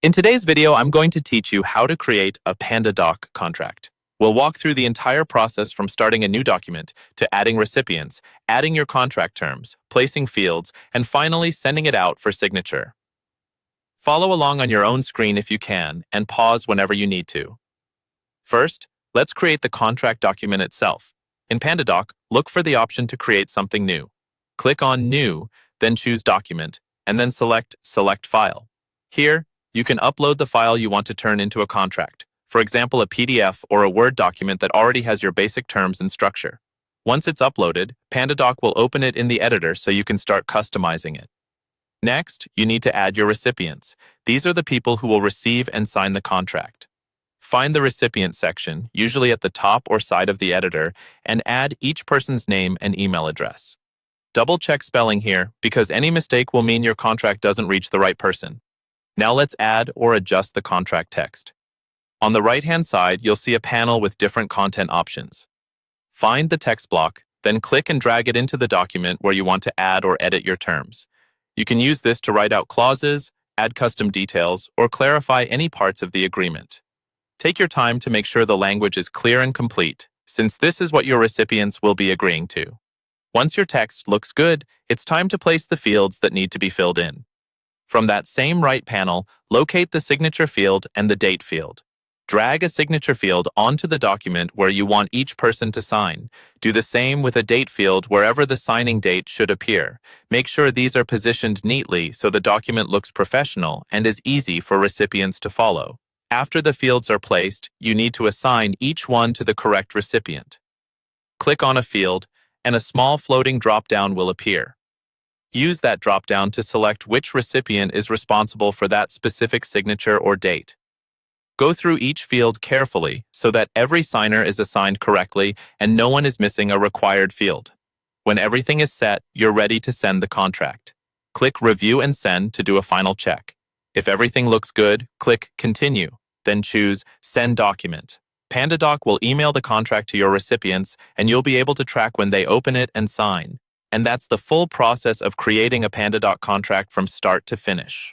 In today's video, I'm going to teach you how to create a Pandadoc contract. We'll walk through the entire process from starting a new document to adding recipients, adding your contract terms, placing fields, and finally sending it out for signature. Follow along on your own screen if you can, and pause whenever you need to. First, let's create the contract document itself. In Pandadoc, look for the option to create something new. Click on New, then choose Document, and then select Select File. Here, you can upload the file you want to turn into a contract, for example, a PDF or a Word document that already has your basic terms and structure. Once it's uploaded, Pandadoc will open it in the editor so you can start customizing it. Next, you need to add your recipients. These are the people who will receive and sign the contract. Find the recipient section, usually at the top or side of the editor, and add each person's name and email address. Double-check spelling here, because any mistake will mean your contract doesn't reach the right person. Now let's add or adjust the contract text. On the right-hand side, you'll see a panel with different content options. Find the text block, then click and drag it into the document where you want to add or edit your terms. You can use this to write out clauses, add custom details, or clarify any parts of the agreement. Take your time to make sure the language is clear and complete, since this is what your recipients will be agreeing to. Once your text looks good, it's time to place the fields that need to be filled in. From that same right panel, locate the signature field and the date field. Drag a signature field onto the document where you want each person to sign. Do the same with a date field wherever the signing date should appear. Make sure these are positioned neatly so the document looks professional and is easy for recipients to follow. After the fields are placed, you need to assign each one to the correct recipient. Click on a field, and a small floating drop-down will appear. Use that drop-down to select which recipient is responsible for that specific signature or date. Go through each field carefully so that every signer is assigned correctly and no one is missing a required field. When everything is set, you're ready to send the contract. Click Review and Send to do a final check. If everything looks good, click Continue, then choose Send Document. Pandadoc will email the contract to your recipients and you'll be able to track when they open it and sign. And that's the full process of creating a Pandadoc contract from start to finish.